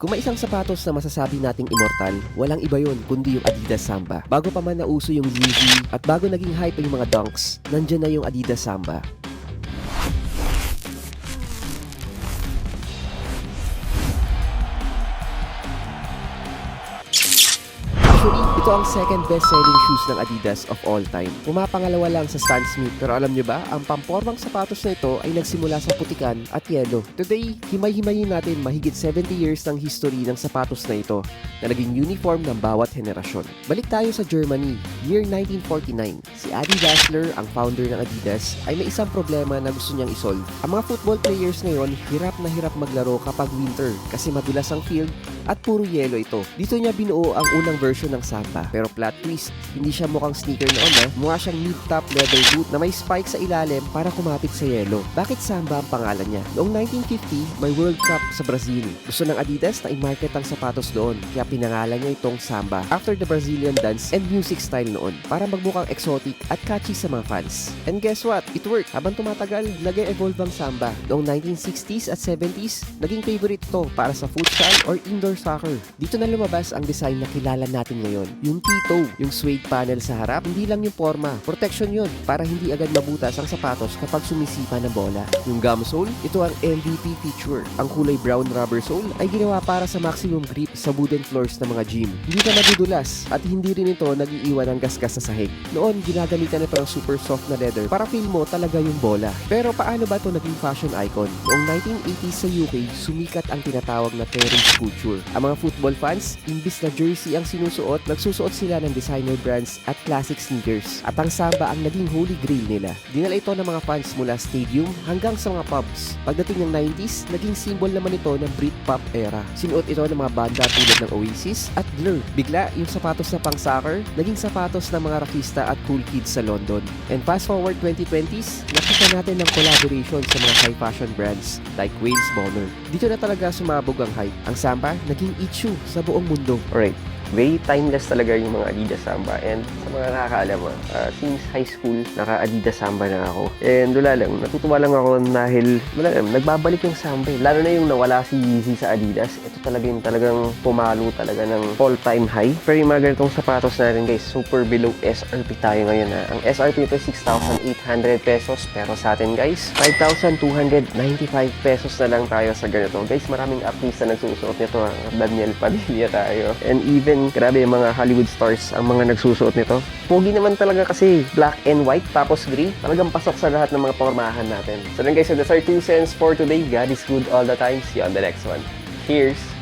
Kung may isang sapatos na masasabi nating immortal, walang iba yun kundi yung Adidas Samba. Bago pa man nauso yung Yeezy at bago naging hype yung mga Dunks, nandyan na yung Adidas Samba. Actually, ito ang second best-selling shoes ng Adidas of all time. Pumapangalawa lang sa Stan Smith. Pero alam nyo ba, ang pampormang sapatos na ito ay nagsimula sa putikan at yelo. Today, himay-himayin natin mahigit 70 years ng history ng sapatos na ito na naging uniform ng bawat henerasyon. Balik tayo sa Germany, year 1949. Si Adi Dassler, ang founder ng Adidas, ay may isang problema na gusto niyang isolve. Ang mga football players ngayon, hirap na hirap maglaro kapag winter kasi madulas ang field at puro yelo ito. Dito niya binuo ang unang version ng Samba. Pero plot twist, hindi siya mukhang sneaker noon mukha siyang mid-top leather boot na may spike sa ilalim para kumapit sa yelo. Bakit Samba ang pangalan niya? Noong 1950, may World Cup sa Brazil. Gusto ng Adidas na i-market ang sapatos doon, kaya pinangalan niya itong Samba after the Brazilian dance and music style noon para magmukhang exotic at catchy sa mga fans. And guess what? It worked. Habang tumatagal, nag-evolve ang Samba. Noong 1960s at 70s, naging favorite ito para sa futsal or indoor soccer. Dito na lumabas ang design na kilala natin ngayon. Yung T-toe, yung suede panel sa harap, hindi lang yung forma. Protection yun para hindi agad mabutas ang sapatos kapag sumisipa ng bola. Yung gum sole, ito ang MVP feature. Ang kulay brown rubber sole ay ginawa para sa maximum grip sa wooden floors ng mga gym. Hindi ka madudulas at hindi rin ito nag-iiwan ng gasgas sa sahig. Noon, ginagamitan na ito ng super soft na leather para feel mo talaga yung bola. Pero paano ba ito naging fashion icon? Noong 1980s sa UK, sumikat ang tinatawag na terrace culture. Ang mga football fans, imbis na jersey ang sinusuot, nagsusuot sila ng designer brands at classic sneakers. At ang Samba ang naging holy grail nila. Dinala ito ng mga fans mula stadium hanggang sa mga pubs. Pagdating ng 90s, naging symbol naman ito ng Britpop era. Sinuot ito ng mga banda tulad ng Oasis at Blur. Bigla, yung sapatos na pang soccer, naging sapatos ng mga rockista at cool kids sa London. And fast forward 2020s, nakita natin ng collaboration sa mga high fashion brands like Wales Bonner. Dito na talaga sumabog ang hype. Ang Samba naging issue sa buong mundo. Alright. Very timeless talaga yung mga Adidas Samba, and sa mga nakakaalam since high school naka-Adidas Samba na ako, and wala lang, natutuwa lang ako dahil wala lang, nagbabalik yung Samba lalo na yung nawala si Yeezy sa Adidas. Ito talaga yung talagang pumalo talaga ng all-time high. Pero yung mga ganitong sapatos natin guys, super below SRP tayo ngayon Ang SRP ito 6,800 pesos, pero sa atin guys 5,295 pesos na lang tayo sa ganito guys. Maraming artista nagsusuot nito Daniel Padilla tayo, and even grabe yung mga Hollywood stars ang mga nagsusuot nito. Pogi naman talaga kasi black and white tapos gray. Talagang pasok sa lahat ng mga pormahan natin. So then guys, so that's our 2 cents for today. God is good all the time. See you on the next one. Cheers!